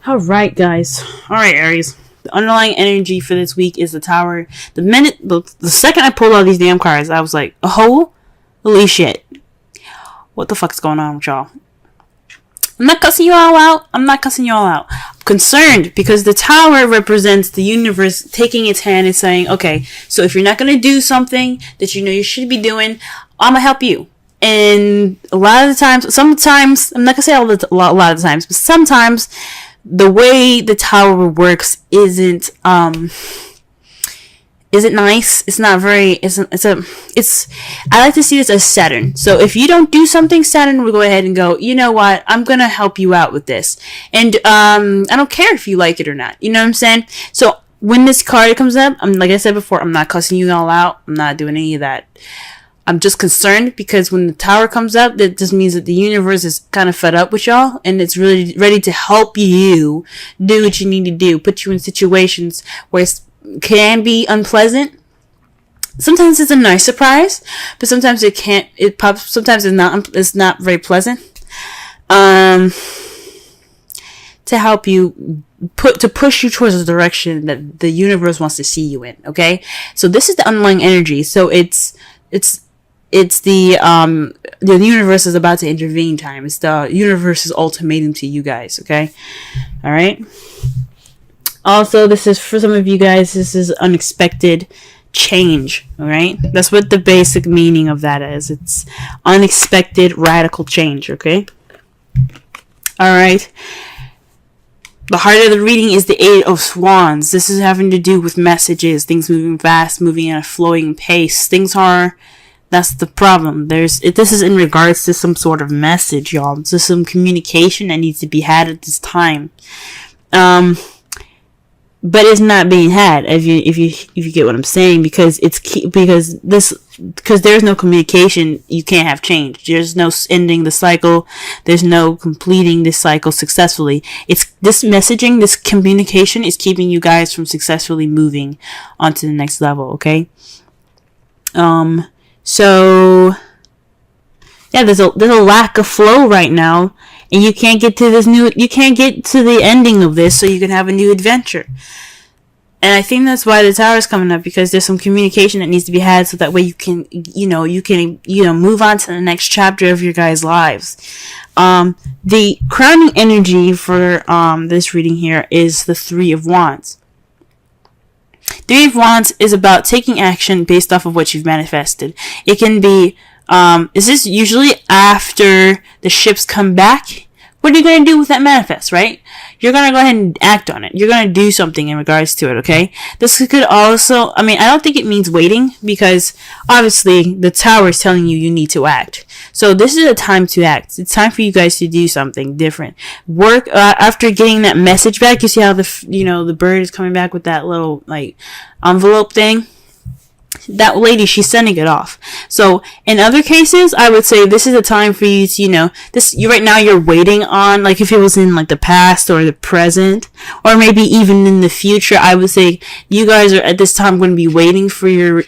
Alright, guys. Alright, Aries. The underlying energy for this week is the Tower. The second I pulled all these damn cards, I was like, oh, holy shit. What the fuck's going on with y'all? I'm not cussing you all out. I'm concerned because the Tower represents the universe taking its hand and saying, okay, so if you're not going to do something that you know you should be doing, I'm going to help you. And a lot of the times, sometimes, I'm not going to say a lot of the times, but sometimes the way the Tower works isn't nice. It's not very, I like to see this as Saturn. So if you don't do something, Saturn will go ahead and go, you know what, I'm going to help you out with this. And, I don't care if you like it or not. You know what I'm saying? So when this card comes up, like I said before, I'm not cussing you all out. I'm not doing any of that. I'm just concerned because when the Tower comes up, that just means that the universe is kind of fed up with y'all and it's really ready to help you do what you need to do, put you in situations where it can be unpleasant. Sometimes it's a nice surprise, but sometimes sometimes it's not very pleasant. To help you push you towards the direction that the universe wants to see you in, okay? So this is the underlying energy. So it's the universe is about to intervene time. It's the universe's ultimatum to you guys, okay? All right. Also, this is for some of you guys, this is unexpected change, all right? That's what the basic meaning of that is. It's unexpected radical change, okay? All right. The heart of the reading is the Eight of Wands. This is having to do with messages, things moving fast, moving at a flowing pace. That's the problem. This is in regards to some sort of message, y'all. There's some communication that needs to be had at this time. But it's not being had, if you get what I'm saying, because there's no communication, you can't have change. There's no ending the cycle. There's no completing this cycle successfully. It's this messaging, this communication is keeping you guys from successfully moving on to the next level, okay? So yeah, there's a lack of flow right now, and you can't get to the ending of this so you can have a new adventure. And I think that's why the Tower is coming up, because there's some communication that needs to be had so that way you can move on to the next chapter of your guys' lives. The crowning energy for this reading here is the Three of Wands. Three of Wands is about taking action based off of what you've manifested. It can be, is this usually after the ships come back? What are you going to do with that manifest, right? You're going to go ahead and act on it. You're going to do something in regards to it, okay? This could also, I don't think it means waiting, because obviously the Tower is telling you need to act. So this is a time to act. It's time for you guys to do something different. Work, after getting that message back, you see how the bird is coming back with that little, envelope thing? That lady, she's sending it off. So in other cases, I would say this is a time for you to, right now you're waiting on, if it was in the past or the present, or maybe even in the future, I would say you guys are at this time going to be waiting for your,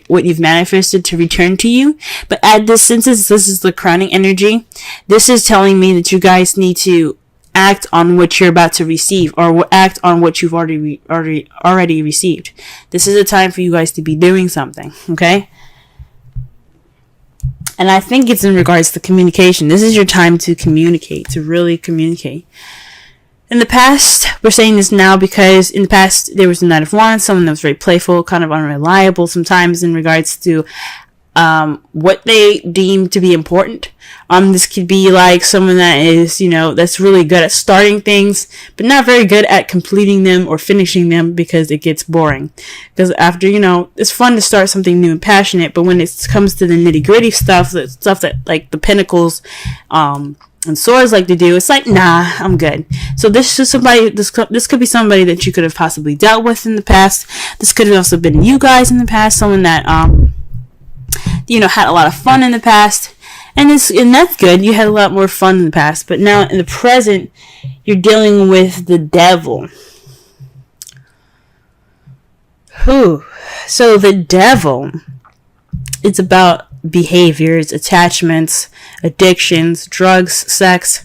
what you've manifested to return to you. But since this is the crowning energy, this is telling me that you guys need to act on what you're about to receive, or act on what you've already received. This is a time for you guys to be doing something, okay? And I think it's in regards to communication. This is your time to communicate, to really communicate. In the past, we're saying this now because in the past there was the Knight of Wands, someone that was very playful, kind of unreliable sometimes in regards to what they deem to be important. This could be someone that is, that's really good at starting things, but not very good at completing them or finishing them, because it gets boring. Because after, it's fun to start something new and passionate, but when it comes to the nitty gritty stuff that the Pentacles, and Swords like to do, it's nah, I'm good. So this is somebody, this could be somebody that you could have possibly dealt with in the past. This could have also been you guys in the past, someone that, had a lot of fun in the past. And that's good. You had a lot more fun in the past. But now in the present, you're dealing with the devil. So the devil, it's about behaviors, attachments, addictions, drugs, sex.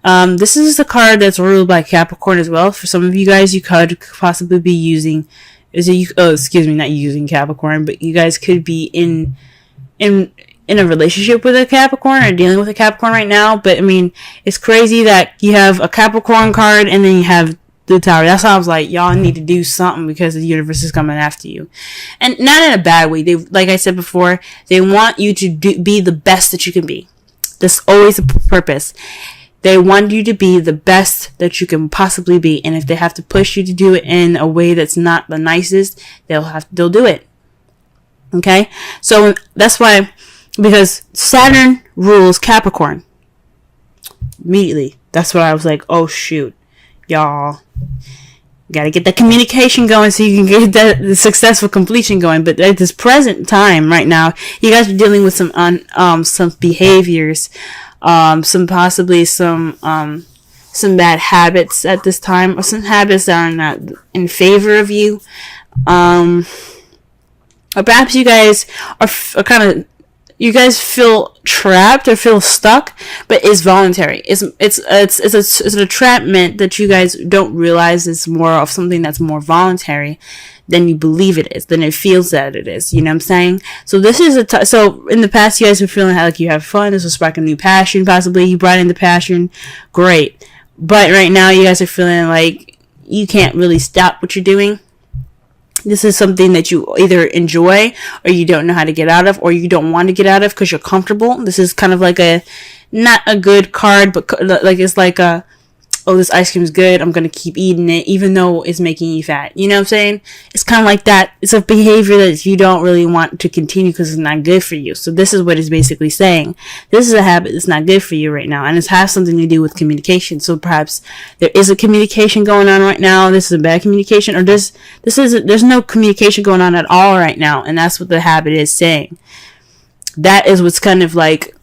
This is a card that's ruled by Capricorn as well. For some of you guys, you could possibly be using, not using Capricorn, but you guys could be in a relationship with a Capricorn or dealing with a Capricorn right now. But I mean, it's crazy that you have a Capricorn card and then you have the Tower. That's why I was like, y'all need to do something because the universe is coming after you, and not in a bad way. They, like I said before, they want you to be the best that you can be. That's always the purpose. They want you to be the best that you can possibly be, and if they have to push you to do it in a way that's not the nicest, they'll do it. Okay, so that's why, because Saturn rules Capricorn. Immediately, that's what I was like, oh shoot, y'all gotta get the communication going so you can get the successful completion going. But at this present time right now, you guys are dealing with some behaviors, some bad habits at this time, or some habits that are not in favor of you, or perhaps you guys are kind of, you guys feel trapped or feel stuck, but it's voluntary. It's an entrapment that you guys don't realize is more of something that's more voluntary than you believe it is, than it feels that it is. You know what I'm saying? So this is so in the past, you guys were feeling like you have fun. This will spark a new passion. Possibly you brought in the passion. Great. But right now you guys are feeling like you can't really stop what you're doing. This is something that you either enjoy or you don't know how to get out of, or you don't want to get out of because you're comfortable. This is kind of like not a good card, but like it's like oh, this ice cream is good, I'm going to keep eating it even though it's making you fat. You know what I'm saying? It's kind of like that. It's a behavior that you don't really want to continue because it's not good for you. So this is what it's basically saying. This is a habit that's not good for you right now, and it has something to do with communication. So perhaps there is a communication going on right now. This is a bad communication, or there's no communication going on at all right now, and that's what the habit is saying. That is what's kind of like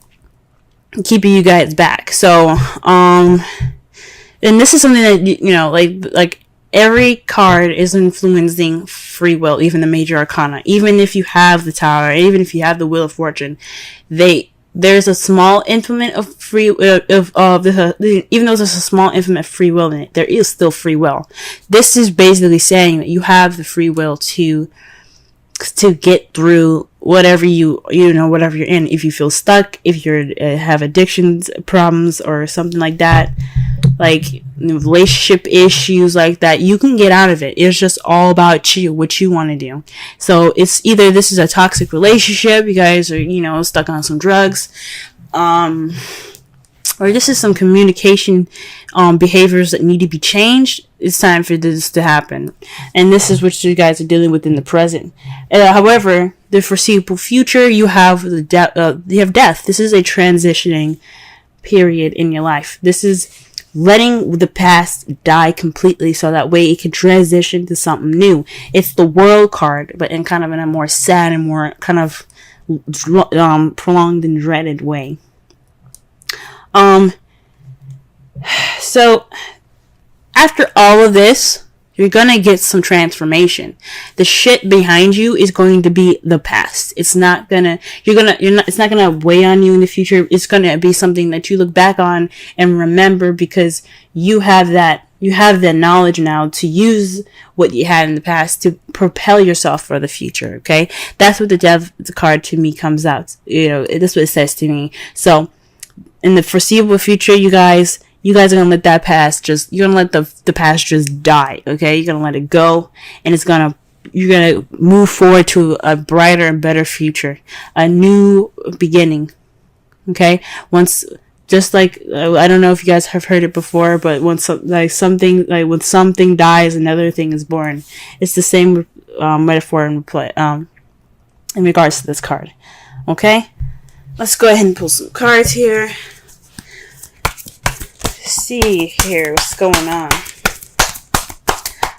keeping you guys back. So, and this is something that, you know, like every card is influencing free will, even the major arcana. Even if you have the Tower, even if you have the Wheel of Fortune, there's a small increment of free even though there's a small increment of free will in it, there is still free will. This is basically saying that you have the free will to get through whatever whatever you're in. If you feel stuck, if you have addictions problems or something like that, like relationship issues like that, you can get out of it. It's just all about you, what you want to do. So it's either this is a toxic relationship, you guys are stuck on some drugs, or this is some communication behaviors that need to be changed. It's time for this to happen, and this is what you guys are dealing with in the present. However, the foreseeable future, you have death. This is a transitioning period in your life. This is letting the past die completely so that way it can transition to something new. It's the World card, but in kind of in a more sad and more kind of prolonged and dreaded way. So after all of this, you're gonna get some transformation. The shit behind you is going to be the past. It's not gonna weigh on you in the future. It's gonna be something that you look back on and remember, because you have that knowledge now to use what you had in the past to propel yourself for the future. Okay, that's what the Death card to me comes out. That's what it says to me. So in the foreseeable future, you guys are gonna let that past you're gonna let the past just die. Okay, you're gonna let it go, and you're gonna move forward to a brighter and better future, a new beginning. Okay, just like I don't know if you guys have heard it before, but when something dies, another thing is born. It's the same metaphor in regards to this card. Okay, let's go ahead and pull some cards here. See here what's going on.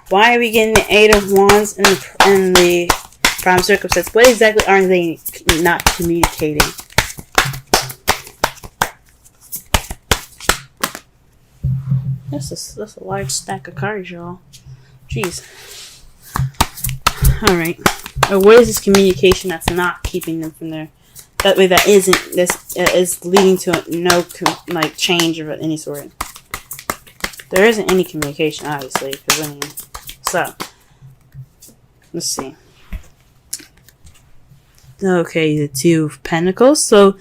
Why are we getting the Eight of Wands in the prime circumstance? What exactly are they not communicating? That's a large stack of cards, y'all. Jeez. Alright. Or what is this communication that's not keeping them from their That way, that isn't this is leading to no like change of any sort. There isn't any communication, obviously, because I mean, so let's see. Okay, the Two of Pentacles. So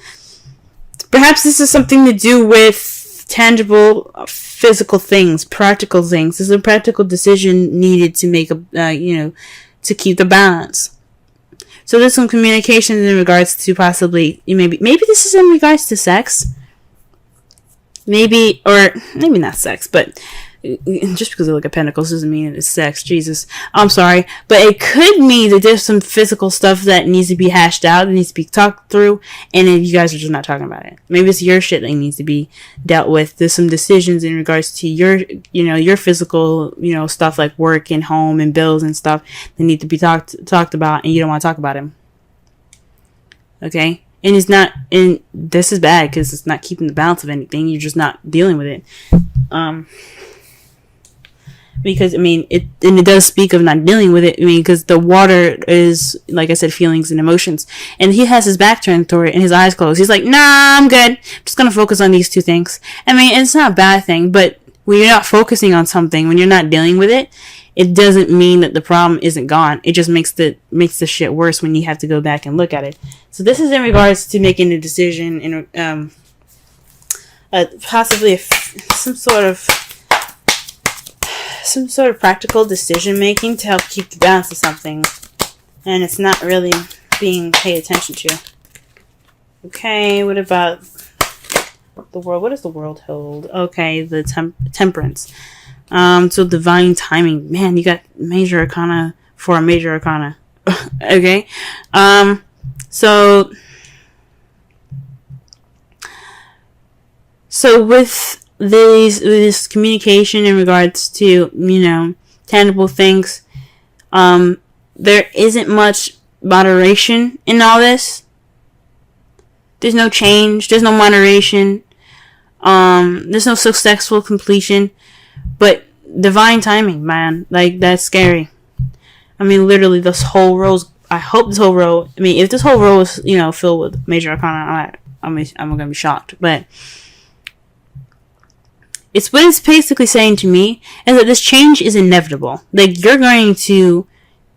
perhaps this is something to do with tangible, physical things, practical things. There's a practical decision needed to make to keep the balance. So there's some communication in regards to possibly maybe this is in regards to sex. Maybe not sex, but just because I look at pentacles doesn't mean it's sex. Jesus, I'm sorry, but it could mean that there's some physical stuff that needs to be hashed out, that needs to be talked through, and then you guys are just not talking about it. Maybe it's your shit that needs to be dealt with. There's some decisions in regards to your physical, stuff like work and home and bills and stuff that need to be talked about, and you don't want to talk about them. Okay. And this is bad because it's not keeping the balance of anything. You're just not dealing with it. Because, it does speak of not dealing with it. Because the water is, like I said, feelings and emotions. And he has his back turned toward it and his eyes closed. He's like, nah, I'm good. I'm just going to focus on these two things. It's not a bad thing, but when you're not focusing on something, when you're not dealing with it, it doesn't mean that the problem isn't gone. It just makes the shit worse when you have to go back and look at it. So this is in regards to making a decision in possibly some sort of practical decision making to help keep the balance of something, and it's not really being paid attention to. Okay, what about the world? What does the world hold? Okay, the temperance. So divine timing. Man, you got major arcana for a major arcana. Okay. So with this communication in regards to, tangible things, there isn't much moderation in all this. There's no change. There's no moderation. There's no successful completion. But divine timing, man, like that's scary. Literally, this whole row. I hope this whole row. If this whole row is filled with major arcana, I'm gonna be shocked. But it's what it's basically saying to me is that this change is inevitable. Like you're going to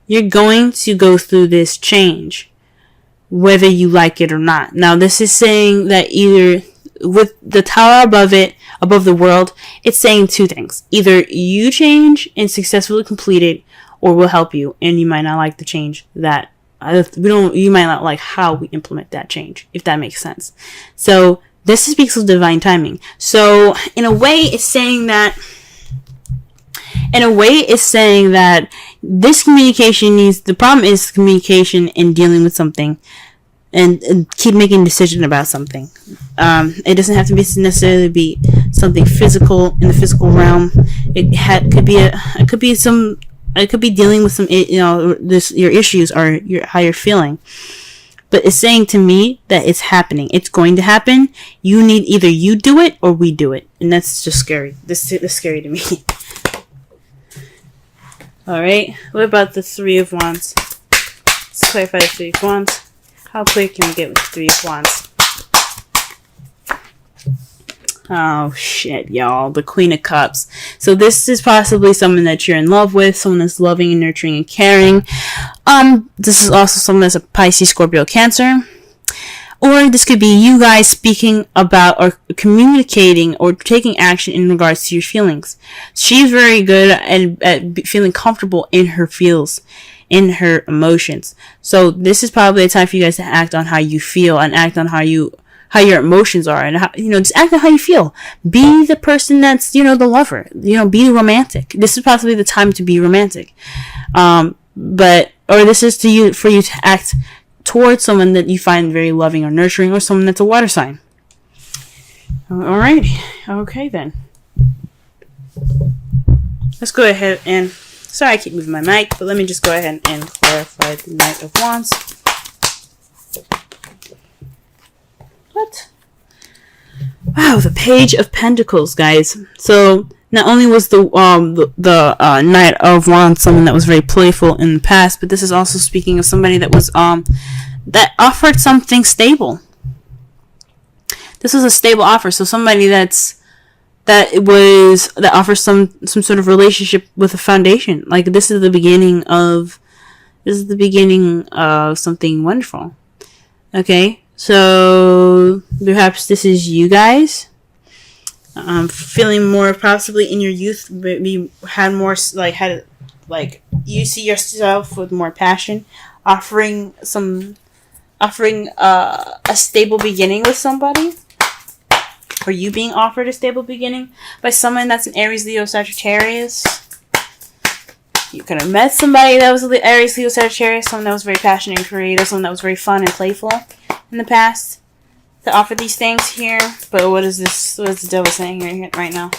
go through this change, whether you like it or not. Now, this is saying that either with the tower above the world, it's saying two things. Either you change and successfully complete it, or we'll help you, and you might not like the change that you might not like how we implement that change, if that makes sense. So this speaks of divine timing. So in a way, it's saying that this communication the problem is communication and dealing with something. And keep making a decision about something. It doesn't have to necessarily be something physical in the physical realm. It could be dealing with some your issues or how you're feeling. But it's saying to me that it's happening. It's going to happen. Either you do it or we do it, and that's just scary. This is scary to me. All right. What about the Three of Wands? Let's clarify the Three of Wands. How quick can we get with the Three of Wands? Oh, shit, y'all. The Queen of Cups. So this is possibly someone that you're in love with, someone that's loving and nurturing and caring. This is also someone that's a Pisces, Scorpio, Cancer. Or this could be you guys speaking about or communicating or taking action in regards to your feelings. She's very good at feeling comfortable in her feels, in her emotions. So this is probably a time for you guys to act on how you feel and act on how your emotions are, and how, just act on how you feel. Be the person that's, the lover, be romantic. This is possibly the time to be romantic. Or this is for you to act towards someone that you find very loving or nurturing, or someone that's a water sign. Alrighty. Okay then. Let's go ahead and, sorry I keep moving my mic, but let me just go ahead and clarify the Knight of Wands. What? Wow, the Page of Pentacles, guys. So not only was the Knight of Wands someone that was very playful in the past, but this is also speaking of somebody that was that offered something stable. This was a stable offer. So somebody that offers some sort of relationship with a foundation. Like this is the beginning of something wonderful. Okay, so perhaps this is you guys. Feeling more possibly in your youth, maybe you see yourself with more passion, offering a stable beginning with somebody, or you being offered a stable beginning by someone that's an Aries, Leo, Sagittarius. You could have met somebody that was Aries, Leo, Sagittarius, someone that was very passionate and creative, someone that was very fun and playful in the past to offer these things here. But what is this? What is the devil saying right now?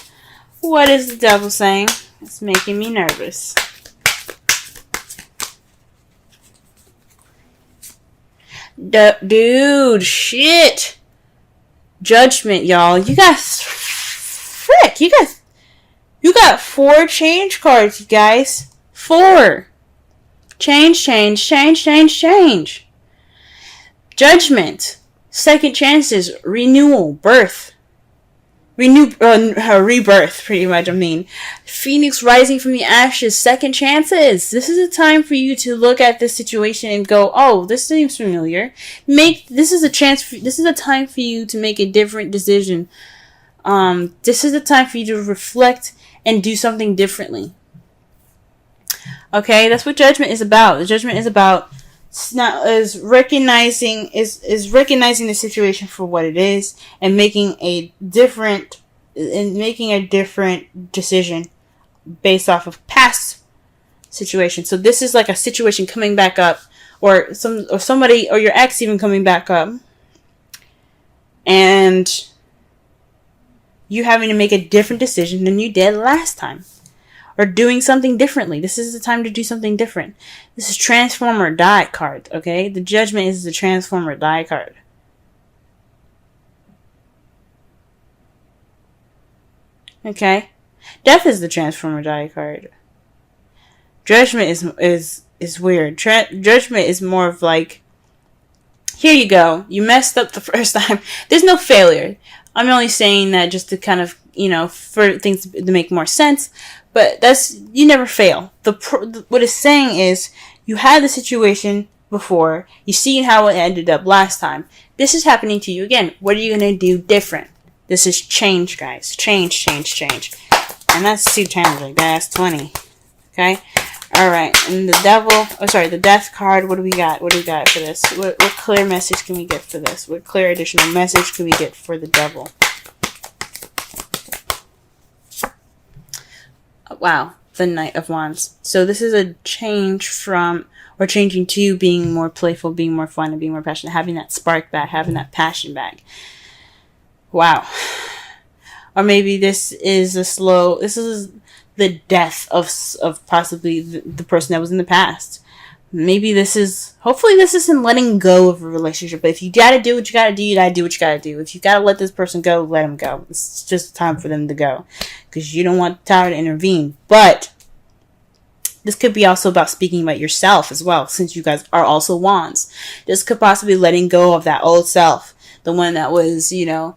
What is the devil saying? It's making me nervous. Dude, shit. Judgment, y'all. You got 4 change cards, you guys. 4. Change. Judgment. Second chances. Renewal. Birth. Rebirth, pretty much, Phoenix rising from the ashes. Second chances. This is a time for you to look at this situation and go, oh, this seems familiar. This is a time for you to make a different decision. This is a time for you to reflect and do something differently. Okay, that's what judgment is about. The judgment is about recognizing the situation for what it is and making a different decision based off of past situations. So this is like a situation coming back up, or somebody or your ex even coming back up, and you having to make a different decision than you did last time. Or doing something differently. This is the time to do something different. This is transform or die card, okay? The judgment is the transform or die card. Okay? Death is the transform or die card. Judgment is weird. Judgment is more of like, here you go. You messed up the first time. There's no failure. I'm only saying that just to kind of, for things to make more sense. But you never fail. What it's saying is, you had the situation before, you see how it ended up last time. This is happening to you again. What are you going to do different? This is change, guys. Change. And that's 2 times like that. That's 20. Okay? Alright. And the death card, what do we got? What do we got for this? What clear message can we get for this? What clear additional message can we get for the devil? Wow, the Knight of Wands. So this is a change changing to being more playful, being more fun, and being more passionate, having that spark back, having that passion back. Wow. Or maybe this is the death of possibly the person that was in the past. Hopefully this isn't letting go of a relationship. But if you gotta do what you gotta do, you gotta do what you gotta do. If you gotta let this person go, let them go. It's just time for them to go. Because you don't want the tower to intervene. But this could be also about speaking about yourself as well, since you guys are also wands. This could possibly letting go of that old self. The one that was, the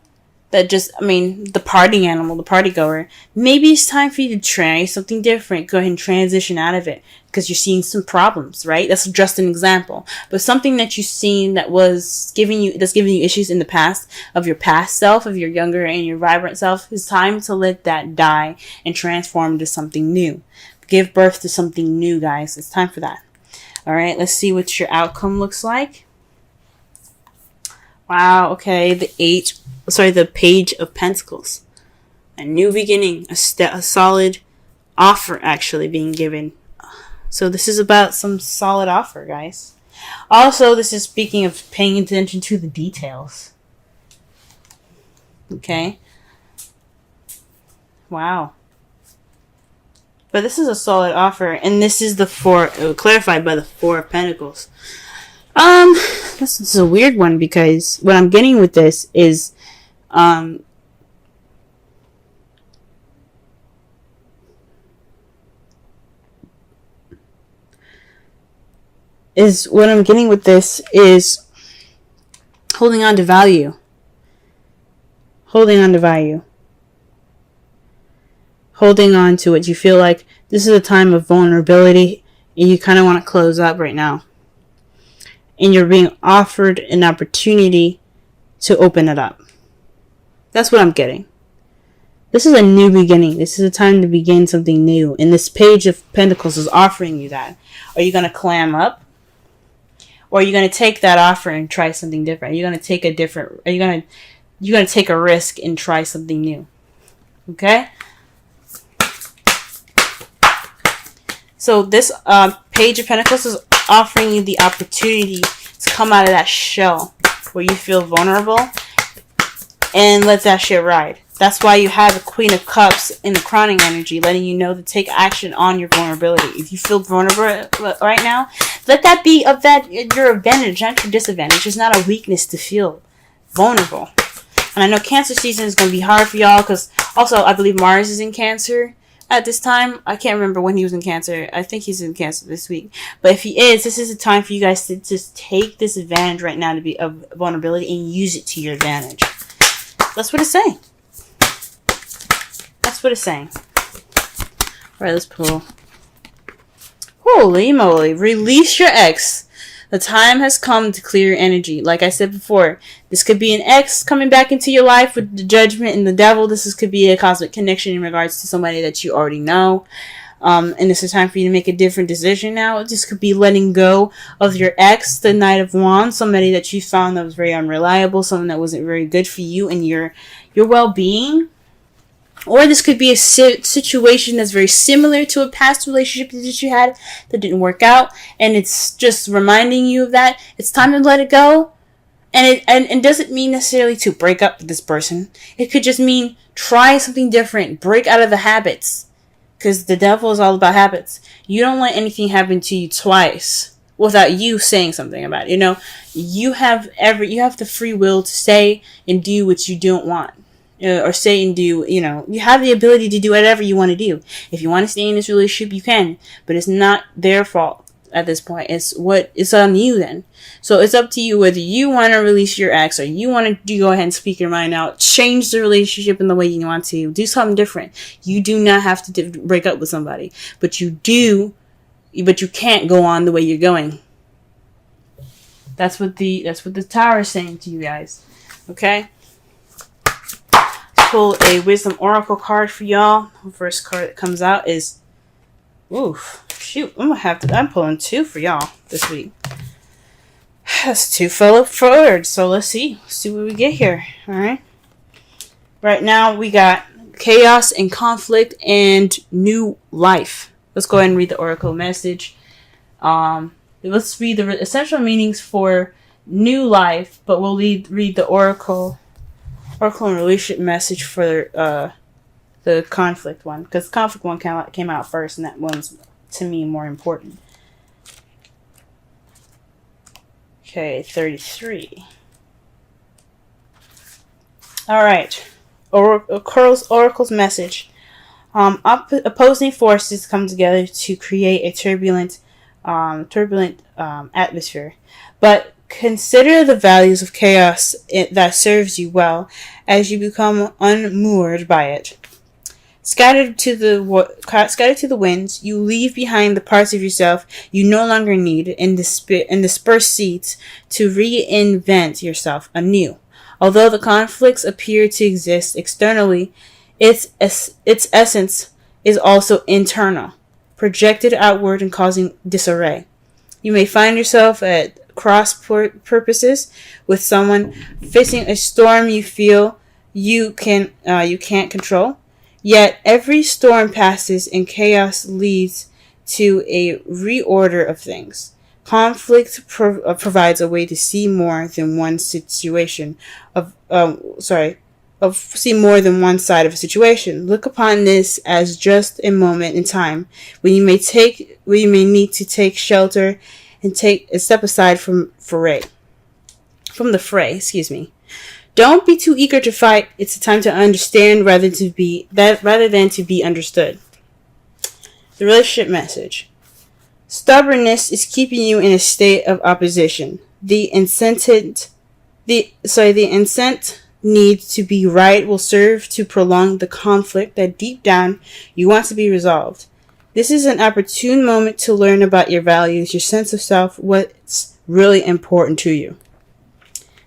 party animal, the party goer. Maybe it's time for you to try something different. Go ahead and transition out of it. Because you're seeing some problems, right? That's just an example. But something that you've seen that's giving you issues in the past, of your past self, of your younger and your vibrant self, it's time to let that die and transform into something new. Give birth to something new, guys. It's time for that. Alright, let's see what your outcome looks like. Wow, okay. The Page of Pentacles. A new beginning. A solid offer actually being given. So this is about some solid offer, guys. Also, this is speaking of paying attention to the details. Okay. Wow. But this is a solid offer. And this is clarified by the 4 of Pentacles. This is a weird one, because what I'm getting with this is, what I'm getting with this is Holding on to value. Holding on to value. Holding on to it. You feel like this is a time of vulnerability and you kind of want to close up right now. And you're being offered an opportunity to open it up. That's what I'm getting. This is a new beginning. This is a time to begin something new. And this Page of Pentacles is offering you that. Are you going to clam up? Or are you going to take that offer and try something different? Are you going to take you're going to take a risk and try something new? Okay? So this Page of Pentacles is offering you the opportunity to come out of that shell where you feel vulnerable and let that shit ride. That's why you have the Queen of Cups in the crowning energy, letting you know to take action on your vulnerability. If you feel vulnerable right now, let that be your advantage, not your disadvantage. It's not a weakness to feel vulnerable. And I know Cancer season is going to be hard for y'all because also I believe Mars is in Cancer at this time. I can't remember when he was in Cancer. I think he's in Cancer this week. But if he is, this is a time for you guys to just take this advantage right now to be of vulnerability and use it to your advantage. That's what it's saying. That's what it's saying. Alright, let's pull. Holy moly. Release your ex. The time has come to clear your energy. Like I said before, this could be an ex coming back into your life with the Judgment and the Devil. Could be a cosmic connection in regards to somebody that you already know. And this is time for you to make a different decision now. This could be letting go of your ex, the Knight of Wands, somebody that you found that was very unreliable, someone that wasn't very good for you and your well-being. Or this could be a situation that's very similar to a past relationship that you had that didn't work out. And it's just reminding you of that. It's time to let it go. And it doesn't mean necessarily to break up with this person. It could just mean try something different. Break out of the habits. Because the devil is all about habits. You don't let anything happen to you twice without you saying something about it. You know, you have the free will to say and do what you don't want. Or say and do, you have the ability to do whatever you want to do. If you want to stay in this relationship, you can. But it's not their fault at this point. It's on you then. So it's up to you whether you want to release your ex or you want to go ahead and speak your mind out. Change the relationship in the way you want to. Do something different. You do not have to break up with somebody. But you can't go on the way you're going. That's what the Tower is saying to you guys. Okay? Pull a Wisdom Oracle card for y'all. The first card that comes out is, I'm pulling 2 for y'all this week. That's 2 fell forward. So let's see what we get here. All right. Right now we got chaos and conflict and new life. Let's go ahead and read the Oracle message. Let's read the essential meanings for new life, but we'll read the Oracle and relationship message for the conflict one, because conflict one came out first, and that one's to me more important. Okay, 33. All right, Oracle's message. Opposing forces come together to create a turbulent atmosphere, but consider the values of chaos that serves you well as you become unmoored by it. Scattered to the winds, you leave behind the parts of yourself you no longer need and disperse seeds to reinvent yourself anew. Although the conflicts appear to exist externally, its essence is also internal, projected outward and causing disarray. You may find yourself at cross purposes with someone facing a storm you feel you can't control. Yet every storm passes and chaos leads to a reorder of things. Conflict provides a way to see more than one situation see more than one side of a situation. Look upon this as just a moment in time when you may need to take shelter and take a step aside from the fray. Excuse me. Don't be too eager to fight. It's a time to understand rather than to be understood. The relationship message. Stubbornness is keeping you in a state of opposition. The The intent need to be right will serve to prolong the conflict that deep down you want to be resolved. This is an opportune moment to learn about your values, your sense of self, what's really important to you.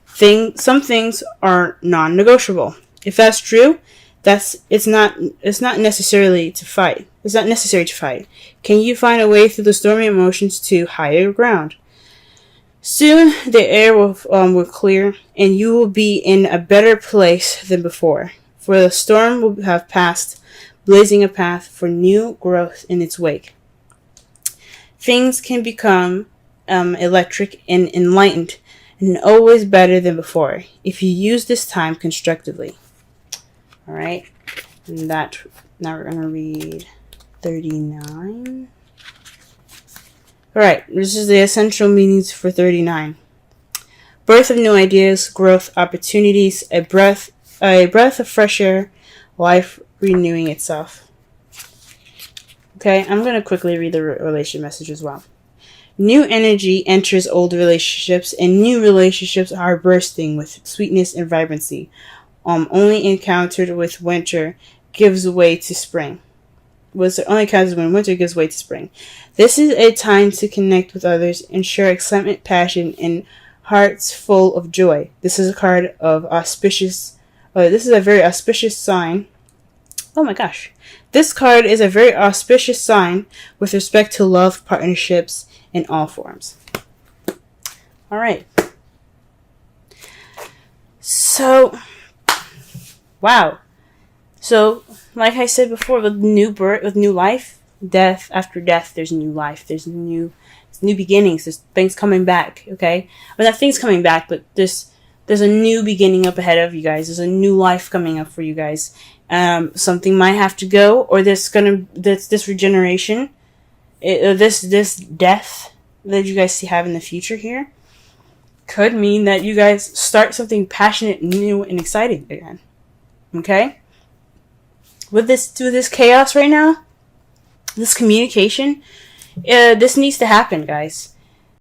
Some things are non-negotiable. If that's true, it's not necessarily to fight. It's not necessary to fight. Can you find a way through the stormy emotions to higher ground? Soon the air will clear, and you will be in a better place than before. For the storm will have passed, blazing a path for new growth in its wake. Things can become electric and enlightened, and always better than before, if you use this time constructively. All right, and now we're gonna read 39. All right, this is the essential meanings for 39. Birth of new ideas, growth opportunities, a breath of fresh air, life renewing itself. Okay, I'm going to quickly read the relation message as well. New energy enters old relationships, and new relationships are bursting with sweetness and vibrancy. Only encountered with winter gives way to spring. Only encounters when winter gives way to spring. This is a time to connect with others and share excitement, passion, and hearts full of joy. This is a card of auspicious. This is a very auspicious sign. Oh my gosh. This card is a very auspicious sign with respect to love, partnerships, in all forms. All right. So, wow. So, like I said before, with new birth, with new life, death after death, there's new life. There's new beginnings. There's things coming back. Okay, well, not things coming back, but there's a new beginning up ahead of you guys. There's a new life coming up for you guys. Something might have to go, or this regeneration, this death that you guys have in the future here, could mean that you guys start something passionate, new, and exciting again. Okay. With this chaos right now, this communication, this needs to happen, guys.